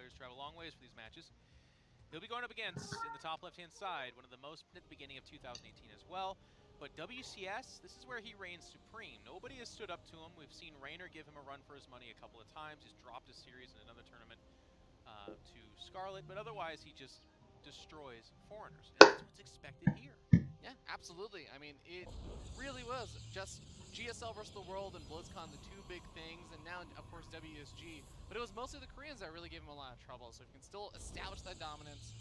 players travel long ways for these matches. He'll be going up against, in the top left-hand side, one of the most at the beginning of 2018 as well. But WCS, this is where he reigns supreme. Nobody has stood up to him. We've seen Raynor give him a run for his money a couple of times. He's dropped a series in another tournament to Scarlet, but otherwise he just destroys foreigners. And that's what's expected here. Yeah, absolutely. I mean, it really was just GSL versus the world and BlizzCon, the two big things, and now, of course, WSG. But it was mostly the Koreans that really gave him a lot of trouble. So if you can still establish that dominance,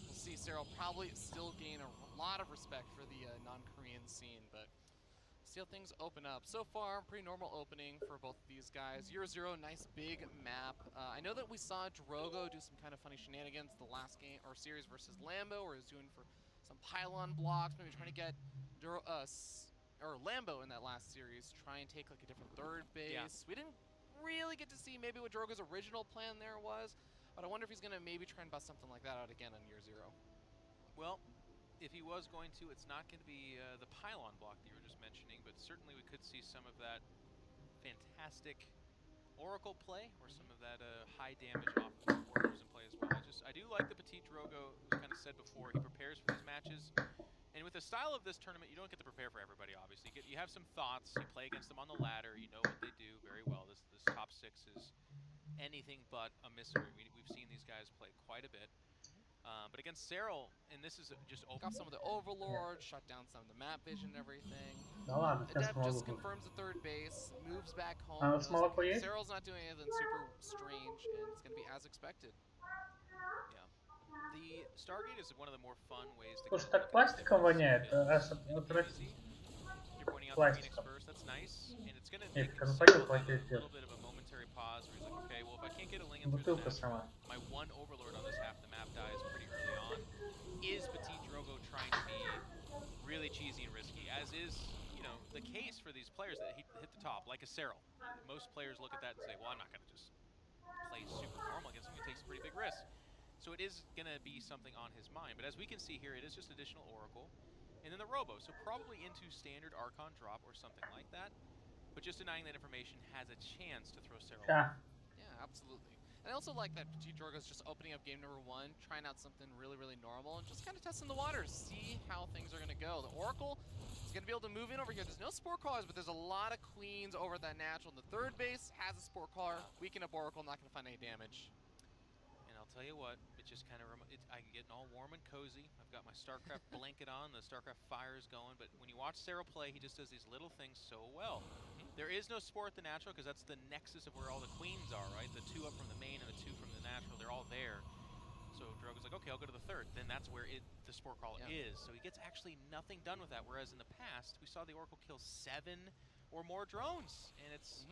we'll see Serral probably still gain a lot of respect for the non-Korean scene. But see how things open up. So far, pretty normal opening for both of these guys. 0-0, nice big map. I know that we saw Drogo do some kind of funny shenanigans the last game or series versus Lambo, where he was doing for some pylon blocks, maybe trying to get Lambo in that last series, try and take like a different third base. Yeah. We didn't really get to see maybe what Drogo's original plan there was, but I wonder if he's going to maybe try and bust something like that out again on year 0. Well, if he was going to, it's not going to be the pylon block that you were just mentioning, but certainly we could see some of that fantastic Oracle play, or some of that high damage off of orders in play as well. I do like the Petit Drogo, as kind of said before. He prepares for these matches, and with the style of this tournament, you don't get to prepare for everybody, obviously. You have some thoughts, you play against them on the ladder, you know what they do very well. This top 6 is anything but a mystery. We've seen these guys play quite a bit. But against Serral, and this is just open. Got some of the Overlord, shut down some of the map vision and everything. No, Adept just confirms the third base, moves back home. Serral's not doing anything super strange, and it's going to be as expected. Yeah. The Stargate is one of the more fun ways to Слушай, так пластиком воняет. You're pointing out the Phoenix first, that's nice. And it's going to make a little bit of a momentary pause where he's like, okay, well, if I can't get a Ling in through the natural, my one Overlord on this half of the map dies pretty early on. Is Petit Drogo trying to be really cheesy and risky, as is, you know, the case for these players that hit the top, like a Serral. Most players look at that and say, well, I'm not going to just play super normal against him. He takes a pretty big risk. So it is going to be something on his mind. But as we can see here, it is just additional Oracle. And then the Robo, so probably into standard Archon drop or something like that. But just denying that information has a chance to throw Serral off. Yeah, absolutely. And I also like that Petit Drogo's just opening up game number 1, trying out something really, really normal, and just kind of testing the waters, see how things are going to go. The Oracle is going to be able to move in over here. There's no Spore Callers, but there's a lot of Queens over that natural. The third base has a Spore Caller. Weaken up Oracle, not going to find any damage. And I'll tell you what, it just kind of, I'm getting all warm and cozy. I've got my StarCraft blanket on, the StarCraft fire is going, but when you watch Serral play, he just does these little things so well. There is no Spore at the natural, because that's the nexus of where all the Queens are, right? The 2 up from the main and the 2 from the natural, they're all there. So Drogo's like, okay, I'll go to the third. Then that's where the Spore Caller is. So he gets actually nothing done with that, whereas in the past, we saw the Oracle kill 7 or more drones. And it's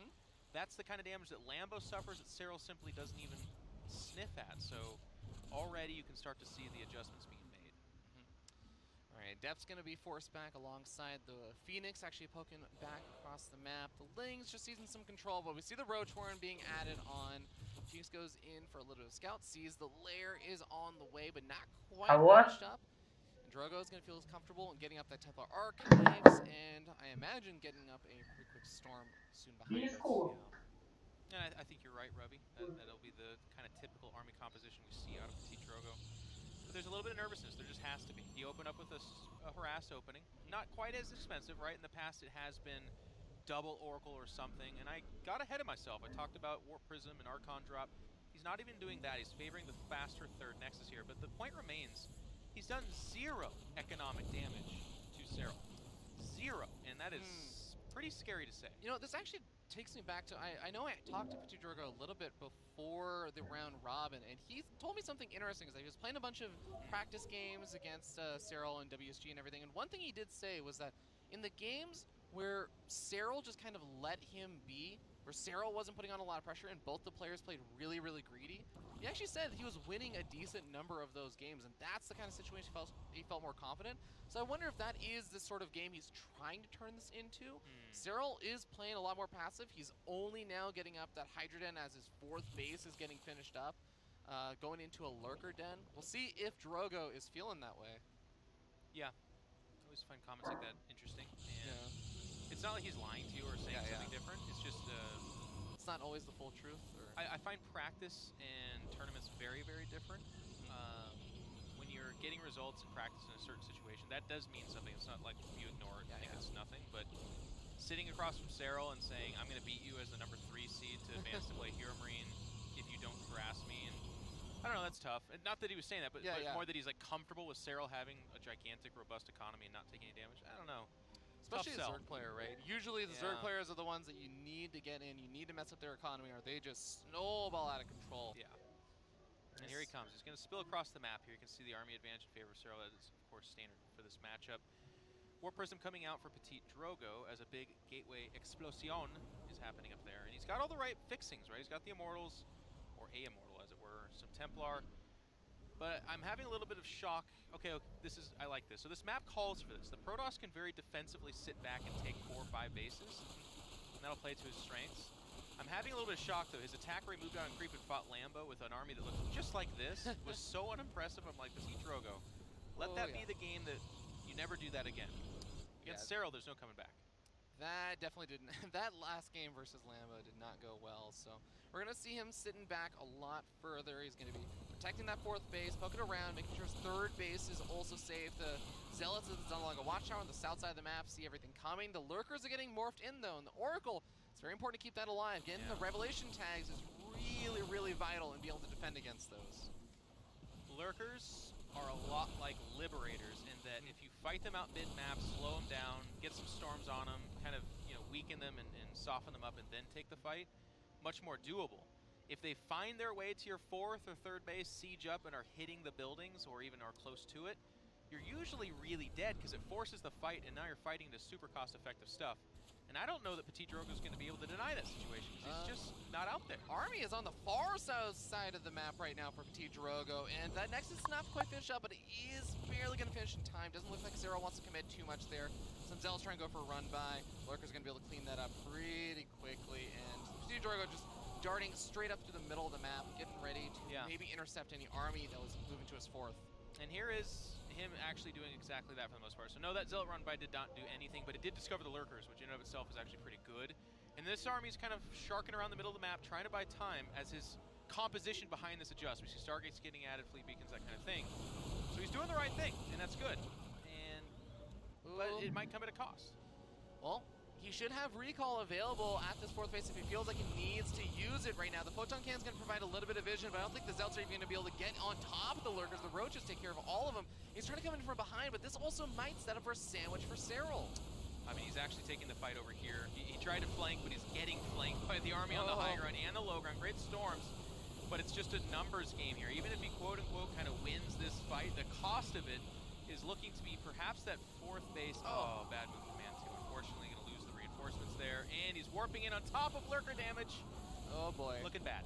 that's the kind of damage that Lambo suffers that Serral simply doesn't even sniff at. So already you can start to see the adjustments being made. Alright, Depth's going to be forced back alongside the Phoenix, actually poking back across the map. The Ling's just seizing some control, but we see the Roach Horn being added on. Phoenix goes in for a little bit of scout, sees the lair is on the way, but not quite finished up. And Drogo's going to feel comfortable in getting up that Templar Archives, and I imagine getting up a pretty quick Storm soon behind us. Yeah. And I think you're right, Ruby. That'll be the kind of typical army composition we see out of Petit Drogo. But there's a little bit of nervousness. There just has to be. He opened up with a harass opening. Not quite as expensive, right? In the past, it has been double Oracle or something. And I got ahead of myself. I talked about Warp Prism and Archon drop. He's not even doing that. He's favoring the faster third Nexus here. But the point remains, he's done 0 economic damage to Serral. 0. And that is pretty scary to say. You know, this actually takes me back to, I know I talked to Petit Drogo a little bit before the round robin, and he told me something interesting, is that he was playing a bunch of practice games against Serral and WSG and everything, and one thing he did say was that in the games where Serral just kind of let him be, where Serral wasn't putting on a lot of pressure and both the players played really, really greedy, he actually said he was winning a decent number of those games, and that's the kind of situation he felt more confident. So I wonder if that is the sort of game he's trying to turn this into. Serral is playing a lot more passive. He's only now getting up that Hydra Den as his 4th base is getting finished up, going into a Lurker Den. We'll see if Drogo is feeling that way. Yeah. I always find comments like that interesting. And it's not like he's lying to you or saying something different. It's just it's not always the full truth? Or? I find practice and tournaments very, very different. When you're getting results in practice in a certain situation, that does mean something. It's not like you ignore it and think it's nothing, but sitting across from Cyril and saying, I'm going to beat you as the number 3 seed to advance to play Hero Marine if you don't harass me, and I don't know, that's tough. And not that he was saying that, but more that he's like comfortable with Cyril having a gigantic, robust economy and not taking any damage. I don't know. Especially a Zerg player, right? Usually the Zerg players are the ones that you need to get in, you need to mess up their economy, or they just snowball out of control. Yeah. And here he comes. He's going to spill across the map here. You can see the army advantage in favor of Cyril. That is, of course, standard for this matchup. War Prism coming out for Petit Drogo as a big gateway explosion is happening up there. And he's got all the right fixings, right? He's got the Immortals, or a Immortal, as it were, some Templar. But I'm having a little bit of shock. Okay, this is, I like this. So this map calls for this. The Protoss can very defensively sit back and take 4 or 5 bases, and that'll play to his strengths. I'm having a little bit of shock, though. His attack where he moved out and creep and fought Lambo with an army that looks just like this was so unimpressive. I'm like, Petit Drogo, let that be the game that you never do that again. Against Cyril, there's no coming back. That definitely didn't. That last game versus Lambo did not go well, so we're going to see him sitting back a lot further. He's going to be protecting that 4th base, poking around, making sure his 3rd base is also safe. The Zealots is done like a watchtower on the south side of the map, see everything coming. The Lurkers are getting morphed in, though, and the Oracle, it's very important to keep that alive. Getting the Revelation tags is really, really vital and be able to defend against those. Lurkers are a lot like Liberators in that if you fight them out mid-map, slow them down, get some storms on them, kind of weaken them and soften them up and then take the fight, much more doable. If they find their way to your 4th or 3rd base, siege up and are hitting the buildings or even are close to it, you're usually really dead because it forces the fight and now you're fighting into super cost-effective stuff. And I don't know that Petit Drogo is going to be able to deny that situation because he's just not out there. Army is on the far south side of the map right now for Petit Drogo, and that Nexus is not quite finished up, but it is barely going to finish in time. Doesn't look like Cyril wants to commit too much there. Some Zealots trying to go for a run by. Lurker's going to be able to clean that up pretty quickly, and Petit Drogo just darting straight up to the middle of the map, getting ready to maybe intercept any army that was moving to his 4th. And here is him actually doing exactly that for the most part. So no, that Zealot run by did not do anything, but it did discover the Lurkers, which in and of itself is actually pretty good. And this army's kind of sharking around the middle of the map, trying to buy time as his composition behind this adjusts. We see Stargates getting added, fleet beacons, that kind of thing. So he's doing the right thing, and that's good. But it might come at a cost. Well, he should have recall available at this 4th base if he feels like he needs to use it right now. The Photon Can's going to provide a little bit of vision, but I don't think the Zealots are even going to be able to get on top of the Lurkers. The Roaches take care of all of them. He's trying to come in from behind, but this also might set up for a sandwich for Cyril. I mean, he's actually taking the fight over here. He tried to flank, but he's getting flanked by the army on the high ground and the low ground. Great storms, but it's just a numbers game here. Even if he quote-unquote kind of wins this fight, the cost of it is looking to be perhaps that 4th base. Oh, bad move from Man 2. Unfortunately, going to lose the reinforcements there, and he's warping in on top of Lurker damage. Oh boy. Looking bad.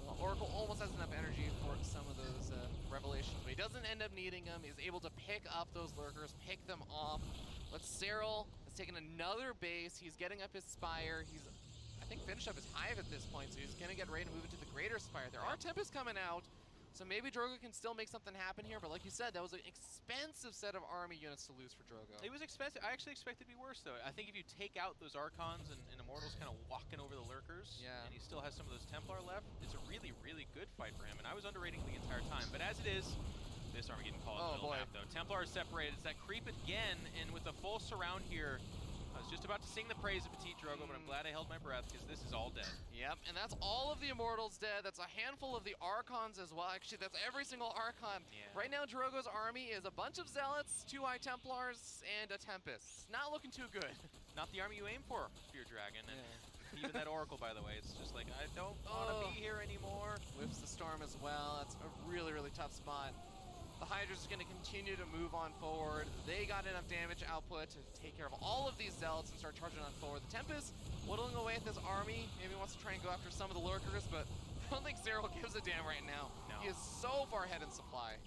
Well, Oracle almost has enough energy for some of those Revelations, but he doesn't end up needing them. He's able to pick up those Lurkers, pick them off. But Cyril has taken another base. He's getting up his Spire. He's, I think, finished up his Hive at this point, so he's going to get ready to move into the Greater Spire. There are Tempests coming out, so maybe Drogo can still make something happen here, but like you said, that was an expensive set of army units to lose for Drogo. It was expensive. I actually expected it to be worse, though. I think if you take out those Archons and Immortals kind of walking over the Lurkers, and he still has some of those Templar left, it's a really, really good fight for him, and I was underrating the entire time. But as it is, this army getting called in the middle map, though. Templar is separated. It's that creep again, and with a full surround here, I was just about to sing the praise of Petit Drogo, but I'm glad I held my breath because this is all dead. Yep, and that's all of the Immortals dead. That's a handful of the Archons as well. Actually, that's every single Archon. Right now, Drogo's army is a bunch of Zealots, 2 High Templars, and a Tempest. Not looking too good. Not the army you aim for your dragon. And even that Oracle, by the way, it's just like, I don't want to be here anymore. Whips the Storm as well. That's a really, really tough spot. The Hydra's going to continue to move on forward. They got enough damage output to take care of all of these Zealots and start charging on forward. The Tempest whittling away at this army. Maybe wants to try and go after some of the Lurkers, but I don't think Cyril gives a damn right now. No. He is so far ahead in supply.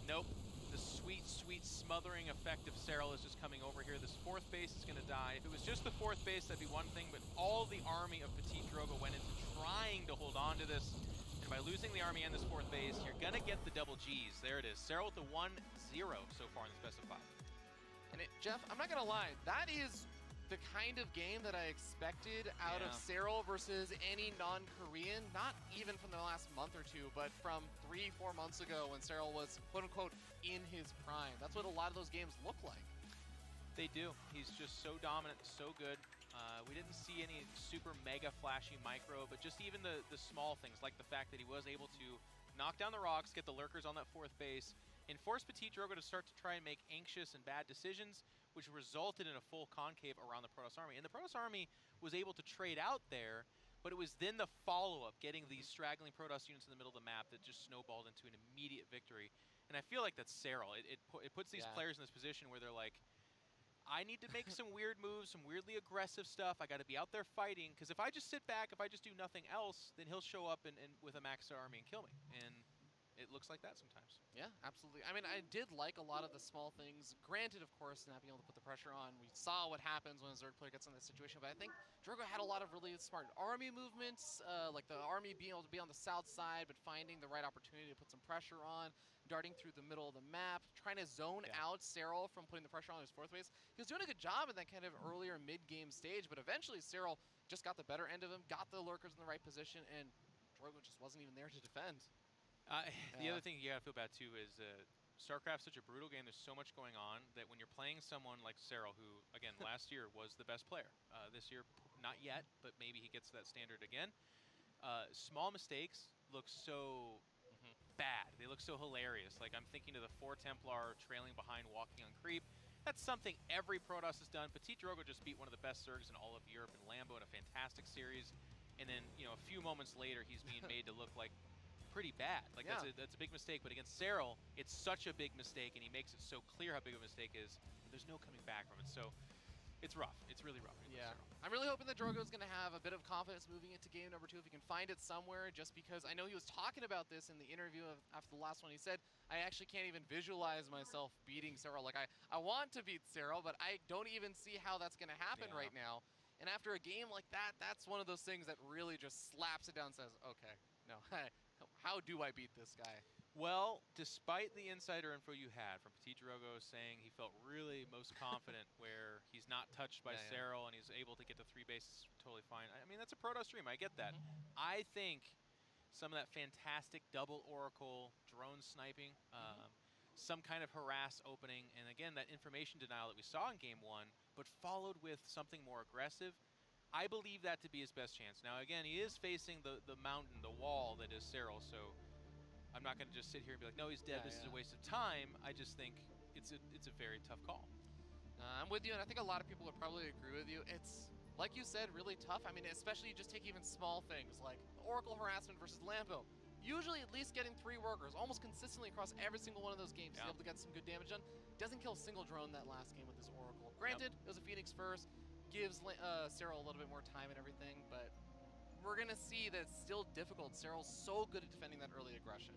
Nope. The sweet, sweet smothering effect of Cyril is just coming over here. This 4th base is going to die. If it was just the 4th base, that'd be one thing, but all the army of Petit Drogo went into trying to hold on to this. And by losing the army and this 4th base, you're going to get the double Gs. There it is. Cyril with the 1-0 so far in the specified. And Jeff, I'm not going to lie, that is the kind of game that I expected out of Serral versus any non-Korean, not even from the last month or two, but from 3-4 months ago when Serral was quote-unquote in his prime. That's what a lot of those games look like. They do. He's just so dominant, so good. We didn't see any super mega flashy micro, but just even the small things, like the fact that he was able to knock down the rocks, get the lurkers on that 4th base, and force Petit Drogo to start to try and make anxious and bad decisions, which resulted in a full concave around the Protoss army. And the Protoss army was able to trade out there, but it was then the follow-up, getting these straggling Protoss units in the middle of the map that just snowballed into an immediate victory. And I feel like that's Serral. It puts these players in this position where they're like, I need to make some weird moves, some weirdly aggressive stuff. I got to be out there fighting, because if I just sit back, if I just do nothing else, then he'll show up and with a maxed army and kill me. And it looks like that sometimes. Yeah, absolutely. I mean, I did like a lot of the small things. Granted, of course, not being able to put the pressure on. We saw what happens when a Zerg player gets in this situation, but I think Drogo had a lot of really smart army movements, like the army being able to be on the south side, but finding the right opportunity to put some pressure on, darting through the middle of the map, trying to zone out Serral from putting the pressure on his 4th base. He was doing a good job in that kind of earlier mid-game stage, but eventually Serral just got the better end of him, got the lurkers in the right position, and Drogo just wasn't even there to defend. The other thing you gotta feel bad too is StarCraft's such a brutal game. There's so much going on that when you're playing someone like Serral, who again last year was the best player, this year not yet, but maybe he gets to that standard again. Small mistakes look so bad. They look so hilarious. Like I'm thinking of the 4 Templar trailing behind, walking on creep. That's something every Protoss has done. Petit Drogo just beat one of the best Zergs in all of Europe in Lambo in a fantastic series, and then a few moments later he's being made to look like pretty bad. Like that's a big mistake, but against Serral, it's such a big mistake, and he makes it so clear how big of a mistake it is that there's no coming back from it. So it's rough. It's really rough. Yeah. I'm really hoping that Drogo is going to have a bit of confidence moving into game number 2 if he can find it somewhere, just because I know he was talking about this in the interview after the last one. He said, I actually can't even visualize myself beating Serral. Like, I want to beat Serral, but I don't even see how that's going to happen right now. And after a game like that, that's one of those things that really just slaps it down and says, okay, no, how do I beat this guy? Well, despite the insider info you had from Petit Drogo saying he felt really most confident where he's not touched by Serral and he's able to get to 3 bases totally fine. I mean, that's a Protoss dream. I get that. I think some of that fantastic double Oracle drone sniping, some kind of harass opening, and again, that information denial that we saw in Game 1, but followed with something more aggressive, I believe that to be his best chance. Now, again, he is facing the mountain, the wall that is Serral, so I'm not going to just sit here and be like, no, he's dead, this is a waste of time. I just think it's a very tough call. I'm with you, and I think a lot of people would probably agree with you. It's, like you said, really tough. I mean, especially you just take even small things like Oracle harassment versus Lambo. Usually at least getting 3 workers almost consistently across every single one of those games to be able to get some good damage done. Doesn't kill a single drone that last game with this Oracle. Granted, it was a Phoenix first, gives Serral a little bit more time and everything, but we're going to see that it's still difficult. Serral's so good at defending that early aggression.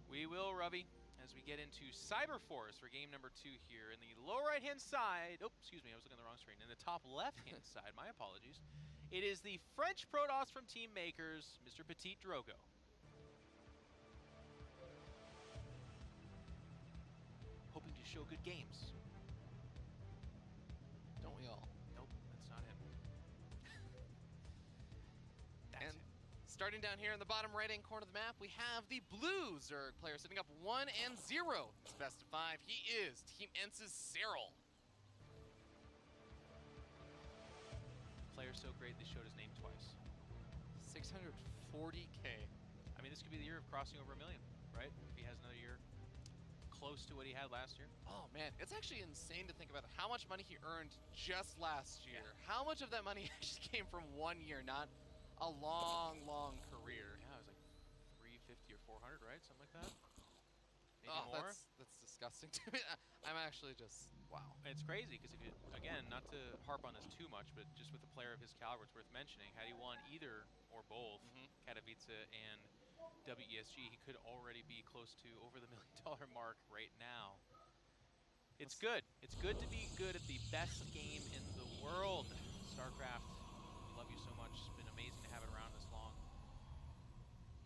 We will, Ravi, as we get into Cyberforce for game number 2 here. In the low right-hand side, oh, excuse me, I was looking at the wrong screen. In the top left-hand side, my apologies, it is the French Protoss from Team Makers, Mr. Petit Drogo. Hoping to show good games. Don't we all? Nope, that's not him. That's him. Starting down here in the bottom right-hand corner of the map, we have the blue Zerg player sitting up 1-0. It's best of 5. He is Team Ence's Serral. Player's so great they showed his name twice. 640K. I mean, this could be the year of crossing over 1 million, right? If he has another year close to what he had last year. Oh man, it's actually insane to think about how much money he earned just last year. How much of that money actually came from 1 year, not a long, long career. Yeah, it was like 350 or 400, right? Something like that. Maybe oh, more. that's disgusting to me. I'm actually just, wow. It's crazy because if you, again, not to harp on this too much, but just with a player of his caliber, it's worth mentioning. Had he won either or both, Katowice and WESG, he could already be close to over the $1 million mark right now. It's good. It's good to be good at the best game in the world. StarCraft, we love you so much. It's been amazing to have it around this long.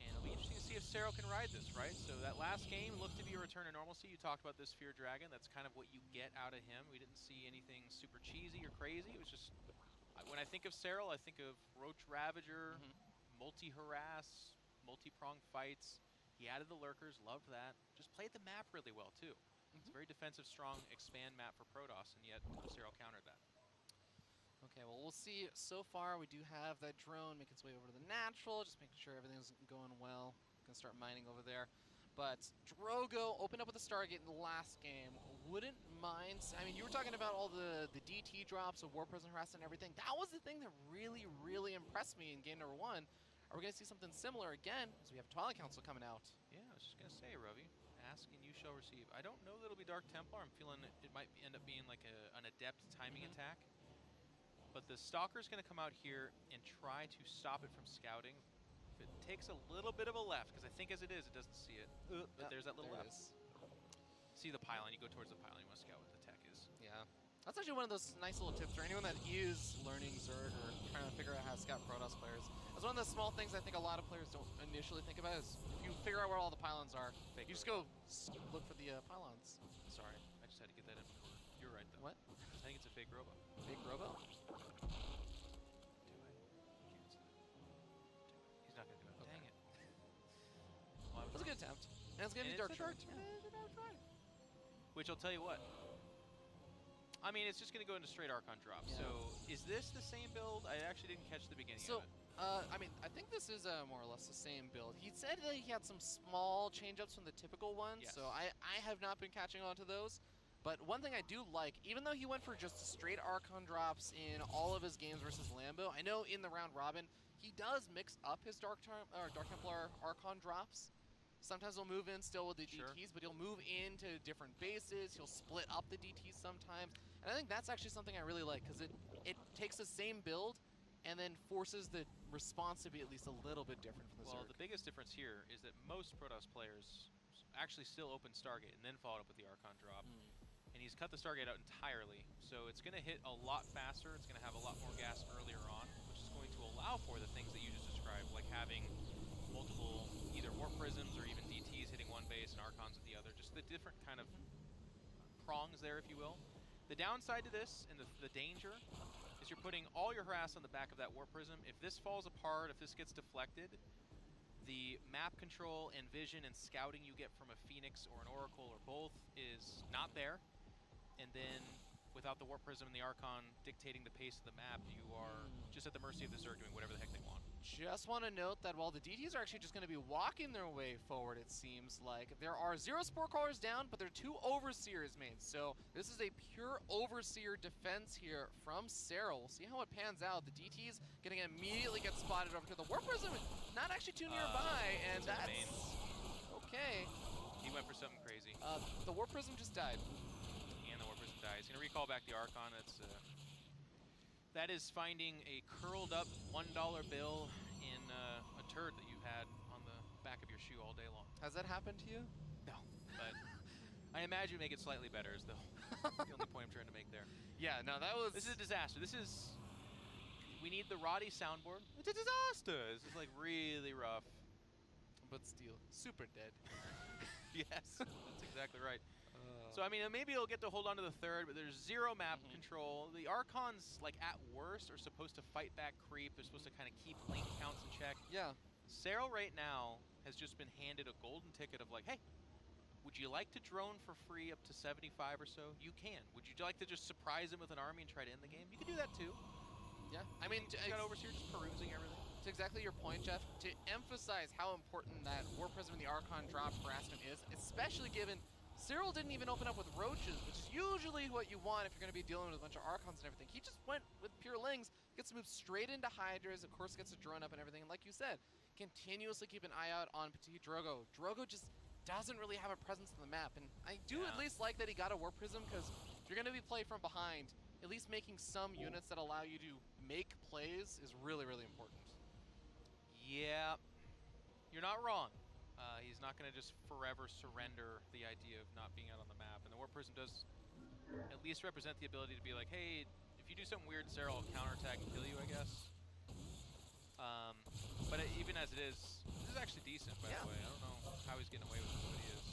And it'll be interesting to see if Serral can ride this, right? So that last game looked to be a return to normalcy. You talked about this Fear Dragon. That's kind of what you get out of him. We didn't see anything super cheesy or crazy. It was just, when I think of Serral, I think of Roach Ravager, multi-harass, multi-prong fights. He added the lurkers, loved that. Just played the map really well, too. It's a very defensive, strong, expand map for Protoss, and yet Serral countered that. Okay, well, we'll see. So far, we do have that drone make its way over to the natural, just making sure everything's going well. Gonna start mining over there. But Drogo opened up with a Stargate in the last game. Wouldn't mind. I mean, you were talking about all the DT drops of War Prison harassment and everything. That was the thing that really, really impressed me in game number 1. Are we going to see something similar again as we have Twilight Council coming out? Yeah, I was just going to say, Ravi, ask and you shall receive. I don't know that it'll be Dark Templar. I'm feeling it might end up being like an adept timing attack. But the Stalker's going to come out here and try to stop it from scouting. If it takes a little bit of a left, because I think as it is, it doesn't see it. But there's that little left. See the pylon, you go towards the pylon, you want to scout what the tech is. Yeah. That's actually one of those nice little tips for anyone that is learning Zerg or trying to figure out how to scout Protoss players. That's one of the small things I think a lot of players don't initially think about is if you figure out where all the pylons are, you just go look for the pylons. Sorry, I just had to get that in. You're right, though. What? I think it's a fake robo. Fake robo? He's not going to do it. Okay. Dang it. Well, that was a good attempt. And it's going to be Dark Shard. Which I'll tell you what. I mean, it's just going to go into straight Archon drop. Yeah. So, is this the same build? I actually didn't catch the beginning of it. I mean, I think this is more or less the same build. He said that he had some small change-ups from the typical ones, so I have not been catching on to those. But one thing I do like, even though he went for just straight Archon drops in all of his games versus Lambo, I know in the round robin, he does mix up his Dark Templar Archon drops. Sometimes he'll move in still with the DTs, but he'll move into different bases. He'll split up the DTs sometimes. And I think that's actually something I really like, because it takes the same build and then forces the response to be at least a little bit different from the Zerg. Well, the biggest difference here is that most Protoss players actually still open Stargate and then followed up with the Archon drop. And he's cut the Stargate out entirely, so it's going to hit a lot faster. It's going to have a lot more gas earlier on, which is going to allow for the things that you just described, like having multiple either Warp Prisms or even DTs hitting one base and Archons at the other. Just the different kind of prongs there, if you will. The downside to this, and the danger, is you're putting all your harass on the back of that Warp Prism. If this falls apart, if this gets deflected, the map control and vision and scouting you get from a Phoenix or an Oracle or both is not there. And then, without the Warp Prism and the Archon dictating the pace of the map, you are just at the mercy of the Zerg doing whatever the heck they want. Just want to note that while the DTs are actually just going to be walking their way forward, it seems like, there are 0 Spore Crawlers down, but there are 2 Overseers made. So this is a pure Overseer defense here from Serral. We'll see how it pans out. The DTs going to immediately get spotted over to the Warp Prism, not actually too nearby, and that's... Okay. He went for something crazy. The Warp Prism just died. He's going to recall back the Archon. That is finding a curled up $1 bill in a turd that you've had on the back of your shoe all day long. Has that happened to you? No, but I imagine make it slightly better is the only point I'm trying to make there. Yeah, no, that was... This is a disaster. We need the Roddy soundboard. It's a disaster. This is like really rough. But still, super dead. Yes, that's exactly right. So, I mean, maybe he'll get to hold on to the third, but there's 0 map control. The Archons, like, at worst, are supposed to fight back creep. They're supposed to kind of keep lane counts in check. Yeah. Serral right now has just been handed a golden ticket of, like, hey, would you like to drone for free up to 75 or so? You can. Would you like to just surprise him with an army and try to end the game? You can do that, too. Yeah. I mean, he's got Overseer just perusing everything. To exactly your point, Jeff, to emphasize how important that War Prism and the Archon drop harassment is, especially given... Serral didn't even open up with Roaches, which is usually what you want if you're going to be dealing with a bunch of Archons and everything. He just went with pure Lings, gets to move straight into Hydras, of course gets to drone up and everything, and like you said, continuously keep an eye out on Petit Drogo. Drogo just doesn't really have a presence on the map, and I do at least like that he got a Warp Prism, because if you're going to be played from behind, at least making some units that allow you to make plays is really, really important. Yeah, you're not wrong. He's not going to just forever surrender the idea of not being out on the map. And the Warp Prism does at least represent the ability to be like, hey, if you do something weird, Serral will counterattack and kill you, I guess. But even as it is, this is actually decent, by the way. I don't getting away with it, but he is.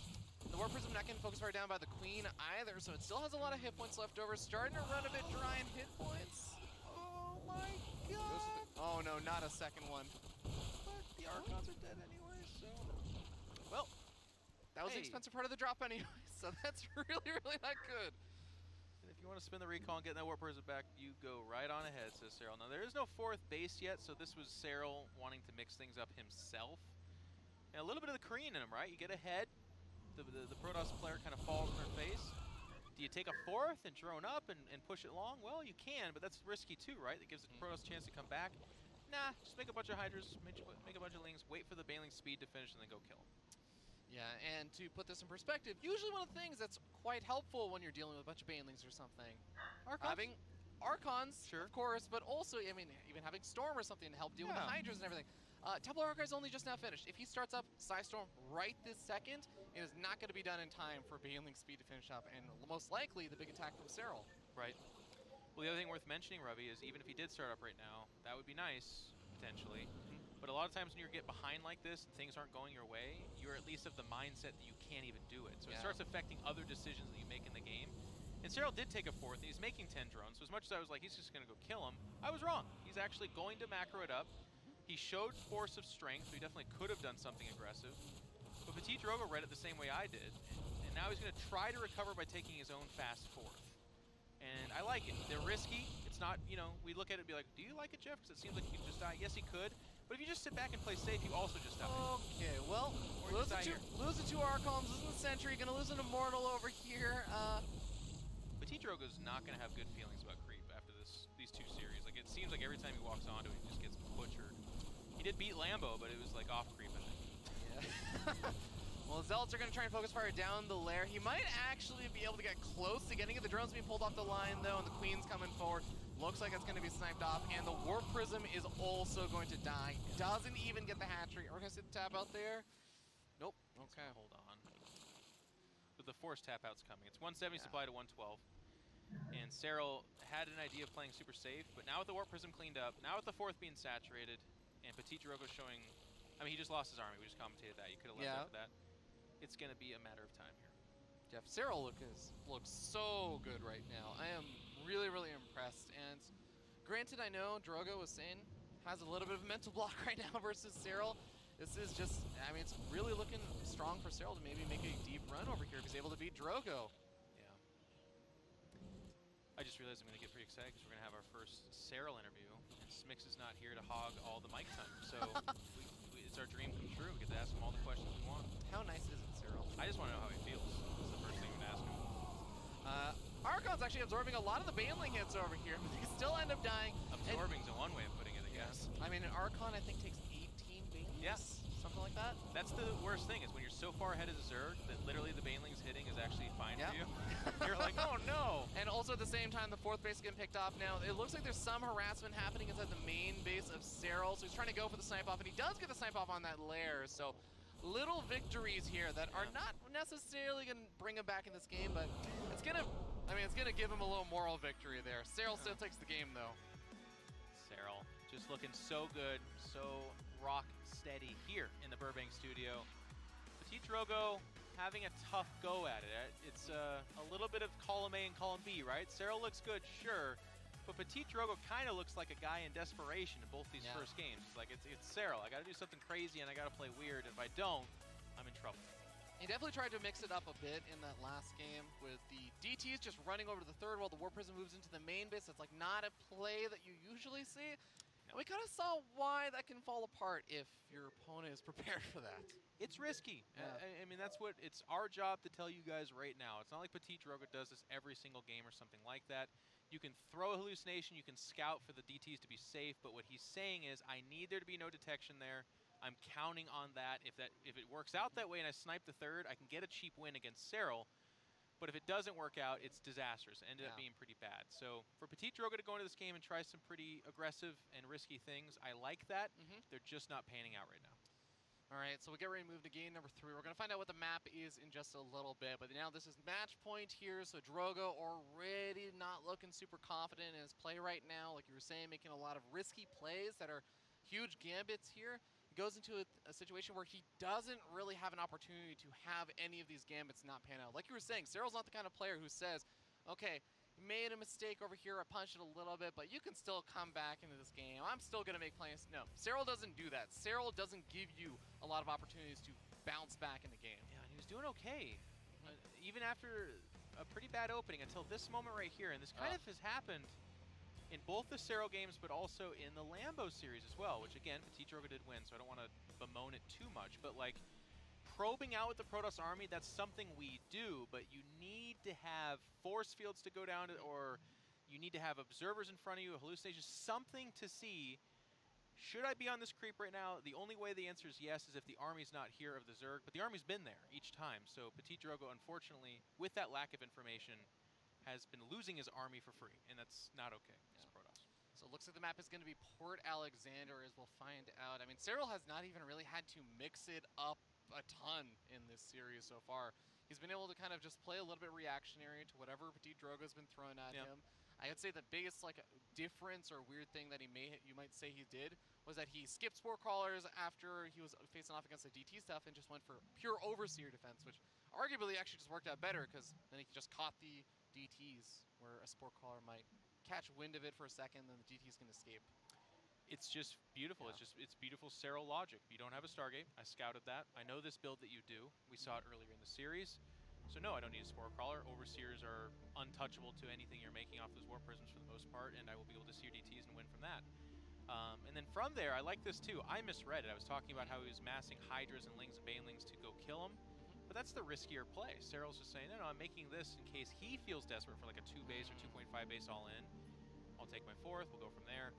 The Warp Prism not getting focus fire down by the Queen either, so it still has a lot of hit points left over. Starting to run a bit dry in hit points. Oh my god! Oh no, not a second one. But the Archons are dead anyway, so... Well, that was the expensive part of the drop anyway, so that's really, really not good. And if you want to spin the recall and get that Warp Prism back, you go right on ahead, says Serral. Now, there is no 4th base yet, so this was Serral wanting to mix things up himself. And a little bit of the Korean in him, right? You get ahead. The Protoss player kind of falls in their face. Do you take a 4th and drone up and push it long? Well, you can, but that's risky too, right? That gives the Protoss a chance to come back. Nah, just make a bunch of Hydras, make a bunch of Lings, wait for the Baneling speed to finish, and then go kill them. Yeah, and to put this in perspective, usually one of the things that's quite helpful when you're dealing with a bunch of Banelings or something. Having Archons, sure, of course, but also, I mean, even having Storm or something to help deal with the Hydras and everything. Templar Archive's only just now finished. If he starts up Psystorm right this second, it is not going to be done in time for Baneling speed to finish up, and most likely the big attack from Serral. Right. Well, the other thing worth mentioning, Ravi, is even if he did start up right now, that would be nice, potentially. But a lot of times when you get behind like this and things aren't going your way, you're at least of the mindset that you can't even do it. So it starts affecting other decisions that you make in the game. And Serral did take a 4th, and he's making 10 drones, so as much as I was like, he's just going to go kill him, I was wrong. He's actually going to macro it up. He showed force of strength, so he definitely could have done something aggressive. But Petit Drogo read it the same way I did, and now he's going to try to recover by taking his own fast 4th. And I like it. They're risky. It's not, you know, we look at it and be like, do you like it, Jeff? Because it seems like he could just die. Yes, he could. But if you just sit back and play safe, you also just die. Okay, well, lose the 2 Archons, losing the Sentry, going to lose an Immortal over here. Petit Drogo's not going to have good feelings about creep after these 2 series. Like, it seems like every time he walks onto it, he just gets butchered. He did beat Lambo, but it was like off creep, I think. Yeah. Well, Zealots are going to try and focus fire down the lair. He might actually be able to get close to getting it. The drone's being pulled off the line, though, and the Queen's coming forward. Looks like it's going to be sniped off, and the Warp Prism is also going to die. Doesn't even get the hatchery. We're going to see the tap out there. Nope. Okay. Hold on. But the force tap out's coming. It's 170 supply to 112. And Serral had an idea of playing super safe, but now with the Warp Prism cleaned up, now with the 4th being saturated, and Petit Drogo showing, I mean, he just lost his army. We just commentated that. You could have left after that. It's going to be a matter of time here. Jeff, Serral looks so good right now. I am really, really impressed. And granted, I know Drogo was saying has a little bit of a mental block right now versus Serral. This is just, I mean, it's really looking strong for Serral to maybe make a deep run over here if he's able to beat Drogo. Yeah. I just realized I'm going to get pretty excited because we're going to have our first Serral interview. And Smix is not here to hog all the mic time. So it's our dream come true. We get to ask him all the questions we want. How nice is it, Serral? I just want to know how he feels. That's the first thing I'm going to ask him. Archon's actually absorbing a lot of the Baneling hits over here, but they still end up dying. Absorbing's one way of putting it, I guess. I mean, an Archon, I think, takes 18 Banelings. Yes. Something like that. That's the worst thing, is when you're so far ahead of the Zerg that literally the Banelings hitting is actually fine for you. You're like, oh no! And also at the same time, the 4th base is getting picked off now. It looks like there's some harassment happening inside the main base of Serral, so he's trying to go for the snipe off, and he does get the snipe off on that lair, so little victories here that are not necessarily going to bring him back in this game, but it's going to, I mean, it's going to give him a little moral victory there. Serral still takes the game, though. Serral just looking so good, so rock steady here in the Burbank studio. Petit Drogo having a tough go at it. It's a little bit of column A and column B, right? Serral looks good, sure, but Petit Drogo kind of looks like a guy in desperation in both these first games. It's like, it's Serral. I got to do something crazy and I got to play weird. If I don't, I'm in trouble. He definitely tried to mix it up a bit in that last game with the DTs just running over to the 3rd while the Warp Prism moves into the main base. It's like not a play that you usually see. And we kind of saw why that can fall apart if your opponent is prepared for that. It's risky. I mean, that's what, it's our job to tell you guys right now. It's not like Petit Drogo does this every single game or something like that. You can throw a hallucination, you can scout for the DTs to be safe, but what he's saying is, I need there to be no detection there. I'm counting on that. If it works out that way and I snipe the 3rd, I can get a cheap win against Serral. But if it doesn't work out, it's disastrous. It ended up being pretty bad. So for Petit Drogo to go into this game and try some pretty aggressive and risky things, I like that. They're just not panning out right now. All right, so we'll get ready to move to game number 3. We're going to find out what the map is in just a little bit. But now this is match point here, so Drogo already not looking super confident in his play right now. Like you were saying, making a lot of risky plays that are huge gambits here. goes into a situation where he doesn't really have an opportunity to have any of these gambits not pan out. Like you were saying, Cyril's not the kind of player who says, okay, you made a mistake over here, I punched it a little bit, but you can still come back into this game. I'm still going to make plays. No, Cyril doesn't do that. Cyril doesn't give you a lot of opportunities to bounce back in the game. Yeah, and he was doing okay, even after a pretty bad opening until this moment right here, and this kind of has happened in both the Cero games, but also in the Lambo series as well, which again, Petit Drogo did win, so I don't want to bemoan it too much, but like, probing out with the Protoss army, that's something we do, but you need to have force fields to go down to, or you need to have observers in front of you, hallucinations, something to see. Should I be on this creep right now? The only way the answer is yes is if the army's not here of the Zerg, but the army's been there each time, so Petit Drogo, unfortunately, with that lack of information, has been losing his army for free, and that's not okay as Protoss. So it looks like the map is going to be Port Alexander, as we'll find out. I mean, Cyril has not even really had to mix it up a ton in this series so far. He's been able to kind of just play a little bit reactionary to whatever Petit Drogo's been throwing at him. I would say the biggest difference or weird thing that you might say he did was that he skipped Spore Crawlers after he was facing off against the DT stuff and just went for pure Overseer defense, which arguably actually just worked out better because then he just caught the DTs where a Spore Crawler might catch wind of it for a second, then the DTs can escape. It's just beautiful. Yeah. It's beautiful Cero logic. You don't have a Stargate. I scouted that. I know this build that you do. We saw it earlier in the series. So no, I don't need a Spore Crawler. Overseers are untouchable to anything you're making off those Warp Prisms for the most part, and I will be able to see your DTs and win from that. And then from there, I like this too. I misread it. I was talking about how he was massing Hydras and Lings and Banelings to go kill him. But that's the riskier play. Cyril's just saying, no, I'm making this in case he feels desperate for like a 2 base or 2.5 base all in. I'll take my 4th, we'll go from there.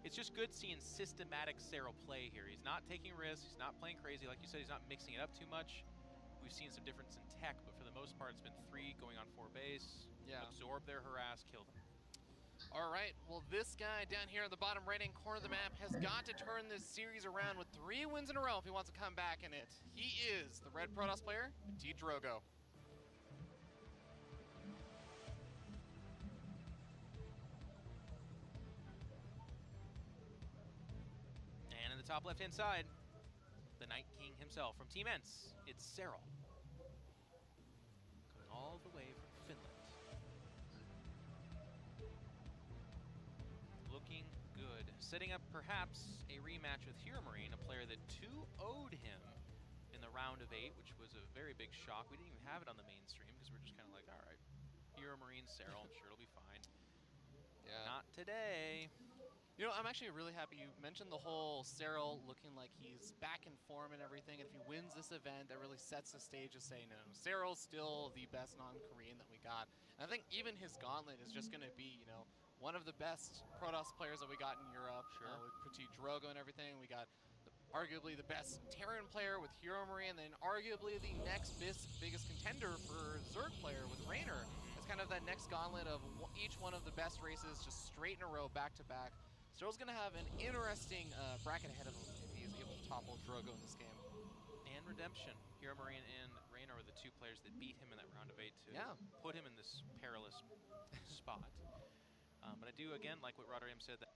It's just good seeing systematic Cyril play here. He's not taking risks, he's not playing crazy. Like you said, he's not mixing it up too much. We've seen some difference in tech, but for the most part, it's been 3 going on 4 base. Yeah. Absorb their harass, kill them. All right, well, this guy down here in the bottom right-hand corner of the map has got to turn this series around with 3 wins in a row if he wants to come back in it. He is the red Protoss player, Petit Drogo. And in the top left-hand side, the Night King himself from Team Ents, it's Cyril. Coming all the way from Finland. Looking good. Setting up perhaps a rematch with Hero Marine, a player that 2-0'd him in the round of 8, which was a very big shock. We didn't even have it on the mainstream because we're just kind of like, all right, Hero Marine, Cyril, I'm sure it'll be fine. Yeah. Not today. You know, I'm actually really happy you mentioned the whole Cyril looking like he's back in form and everything. And if he wins this event, that really sets the stage to say, no, Cyril's still the best non-Korean that we got. And I think even his gauntlet is just going to be, you know, one of the best Protoss players that we got in Europe. Sure. With Petit Drogo and everything. We got arguably the best Terran player with Hero Marine, and then arguably the next biggest contender for Zerg player with Raynor. It's kind of that next gauntlet of each one of the best races just straight in a row, back to back. Cyril's going to have an interesting bracket ahead of him if he is able to topple Drogo in this game. And Redemption. Hero Marine and Raynor were the 2 players that beat him in that round of 8 to put him in this perilous spot. But I do, again, like what Rotterdam said, that